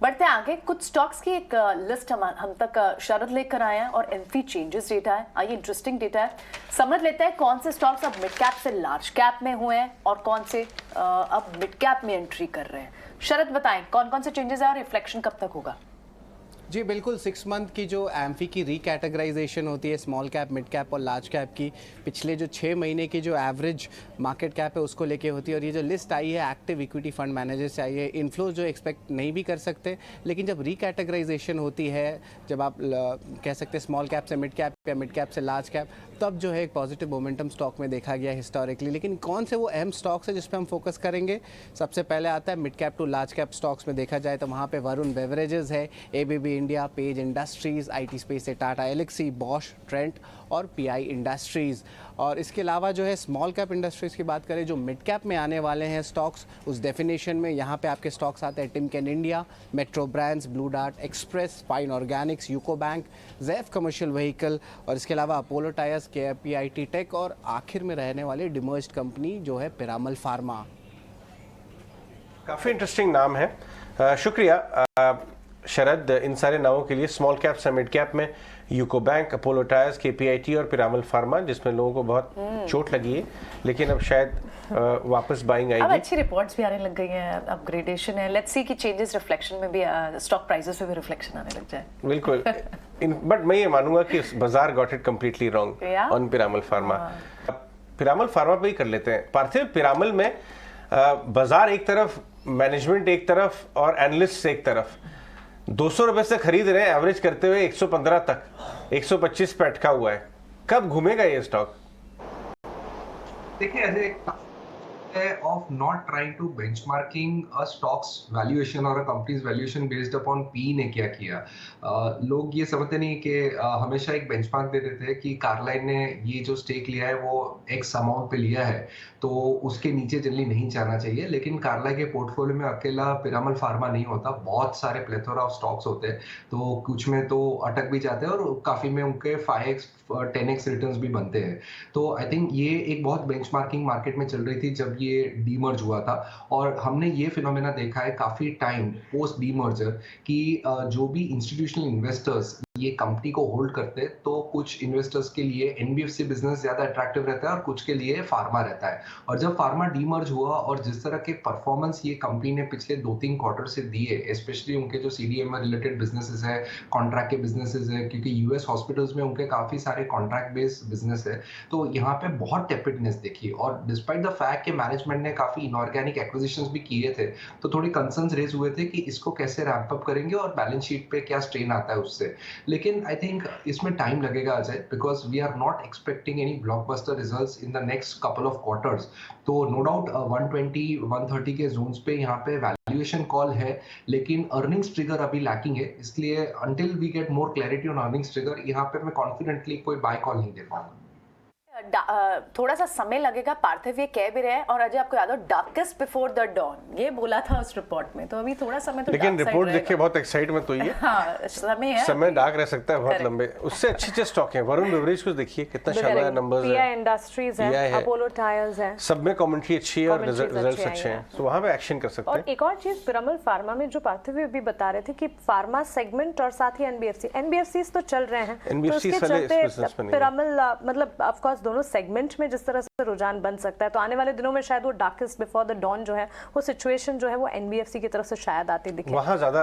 बढ़ते हैं आगे। कुछ स्टॉक्स की एक लिस्ट हम तक शरद लेकर आए हैं और एंट्री चेंजेस डेटा है। आइए, इंटरेस्टिंग डेटा है, समझ लेते हैं कौन से स्टॉक्स अब मिड कैप से लार्ज कैप में हुए हैं और कौन से अब मिड कैप में एंट्री कर रहे हैं। शरद बताएं कौन कौन से चेंजेस है और रिफ्लेक्शन कब तक होगा। जी बिल्कुल, 6 मंथ की जो एम्फी की रीकैटेगराइजेशन होती है स्मॉल कैप, मिड कैप और लार्ज कैप की, पिछले जो 6 महीने की जो एवरेज मार्केट कैप है उसको लेके होती है। और ये जो लिस्ट आई है एक्टिव इक्विटी फंड मैनेजर से आई है। इनफ्लो जो एक्सपेक्ट नहीं भी कर सकते, लेकिन जब रीकैटेगराइजेशन होती है, जब आप कह सकते हैं स्मॉल कैप से मिड कैप या मिड कैप से लार्ज कैप, तब जो है एक पॉजिटिव मोमेंटम स्टॉक में देखा गया हिस्टोरिकली। लेकिन कौन से वो अहम स्टॉक्स है जिस पे हम फोकस करेंगे? सबसे पहले आता है mid cap to large cap stocks में देखा जाए तो वहाँ पे वरुण बेवरेजेस है, ABB India, page industries, IT space से टाटा एलेक्सी, बॉश, ट्रेंट और पीआई इंडस्ट्रीज। और इसके अलावा जो है स्मॉल कैप इंडस्ट्रीज की बात करें, जो मिड कैप में आने वाले हैं स्टॉक्स, उस डेफिनेशन में यहाँ पे आपके स्टॉक्स आते हैं Timken India, metro brands, blue dart express, fine Organics, UCO bank, जैफ commercial vehicle और इसके अलावा अपोलो टायर्स, केपीआईटी टेक और आखिर में रहने वाली डिमर्ज्ड कंपनी जो है पिरामल फार्मा। काफ़ी इंटरेस्टिंग नाम है। शुक्रिया शरद इन सारे नामों के लिए। स्मॉल कैप से मिड कैप में UCO bank, Apollo tyres, KPIT और पिरामल फार्मा, जिसमें लोगों को बहुत चोट लगी है, लेकिन अब शायद वापस बाइंग आएगी। अब अच्छी रिपोर्ट्स भी आने लग गई हैं, अपग्रेडेशन है। लेट्स सी कि चेंजेस रिफ्लेक्शन में भी, स्टॉक प्राइसेस पे भी रिफ्लेक्शन आने लग जाए। बिल्कुल, बट मैं ये मानूंगा कि बाजार got it completely wrong on Piramal pharma. Piramal pharma पे ही कर लेते हैं। पार्थिव, पिरामल में बाजार एक तरफ, मैनेजमेंट एक तरफ और एनालिस्ट एक तरफ, 200 रुपए से खरीद रहे हैं, एवरेज करते हुए 115 तक, 125 पे अटका हुआ है। कब घूमेगा ये स्टॉक? देखिए, of not trying to benchmarking a stock's valuation or a company's valuation based upon P ने क्या किया। लोग ये समझते नहीं कि हमेशा एक बेंचमार्क दे देते हैं कि कारलाइन ने ये जो स्टेक लिया है वो एक्स अमाउंट पे लिया है तो उसके नीचे जनरली नहीं जाना चाहिए। लेकिन कारलाइन के पोर्टफोलियो में अकेला पिरामल फार्मा नहीं होता, बहुत सारे प्लेथोरा ऑफ स्टॉक्स होते हैं, तो कुछ में तो अटक भी जाते हैं और काफी में उनके 5x 10x रिटर्न्स भी बनते हैं। तो आई थिंक ये एक बहुत बेंचमार्किंग मार्केट में चल रही थी जब ये डीमर्ज हुआ था। और हमने ये फिनोमेना देखा है काफी टाइम पोस्ट डीमर्जर कि जो भी इंस्टीट्यूशनल इन्वेस्टर्स ये कंपनी को होल्ड करते हैं, तो कुछ इन्वेस्टर्स के लिए एनबीएफसी बिजनेस ज्यादा अट्रैक्टिव रहता है और कुछ के लिए फार्मा रहता है। और जब फार्मा डीमर्ज हुआ और जिस तरह के परफॉर्मेंस ये कंपनी ने पिछले 2-3 क्वार्टर से दिए, स्पेशली उनके जो सीडीएमए रिलेटेड बिजनेसेस है, कॉन्ट्रैक्ट के बिजनेसेस है, क्योंकि यूएस हॉस्पिटल्स में उनके काफी सारे कॉन्ट्रैक्ट बेस्ड बिजनेस है, तो यहाँ पे बहुत टेपिडनेस देखी। और डिस्पाइट द फैक्ट कि मैनेजमेंट ने काफी इनऑर्गेनिक एक्विजिशंस भी किए थे, तो थोड़ी कंसर्न्स रेज हुए थे कि इसको कैसे रैंप अप करेंगे और बैलेंस शीट पे क्या स्ट्रेन आता है उससे। लेकिन आई थिंक इसमें टाइम लगेगा Ajay, because we are not expecting any blockbuster results in the next couple of quarters. तो नो डाउट 120-130 के जोन्स पे यहाँ पे वैल्यूएशन कॉल है, लेकिन अर्निंग्स ट्रिगर अभी लैकिंग है, इसलिए until we get more clarity on earnings trigger यहाँ पे मैं कॉन्फिडेंटली कोई बाय कॉल नहीं दे पाऊंगा। थोड़ा सा समय लगेगा, पार्थिव ये कह भी रहे हैं। और अजय, आपको याद हो डार्केस्ट बिफोर द डॉन ये बोला था उस रिपोर्ट में, तो अभी थोड़ा समय तो लेकिन रिपोर्ट देख के बहुत एक्साइटमेंट हुई है। हाँ, समय है, समय डार्क रह सकता है बहुत लंबे। उससे अच्छे स्टॉक हैं। वरुण बेवरेज को देखिए कितना शानदार नंबर्स है, पीआई इंडस्ट्रीज है, अपोलो टायर्स है, सब में कमेंट्री अच्छी है और रिजल्ट्स अच्छे हैं, तो वहां पे एक्शन कर सकते हैं। और एक और चीज पिरामल फार्मा में जो पार्थिव भी बता रहे थे कि फार्मा सेगमेंट और साथ ही एनबीएफसी तो चल रहे हैं, तो उसके चलते पिरामल मतलब ऑफ कोर्स दोनों सेगमेंट में जिस तरह से रुझान बन सकता है, तो आने वाले दिनों में शायद वो डार्केस्ट बिफोर द डॉन जो है वो सिचुएशन जो है वो एनबीएफसी की तरफ से शायद आती दिखे। वहां ज्यादा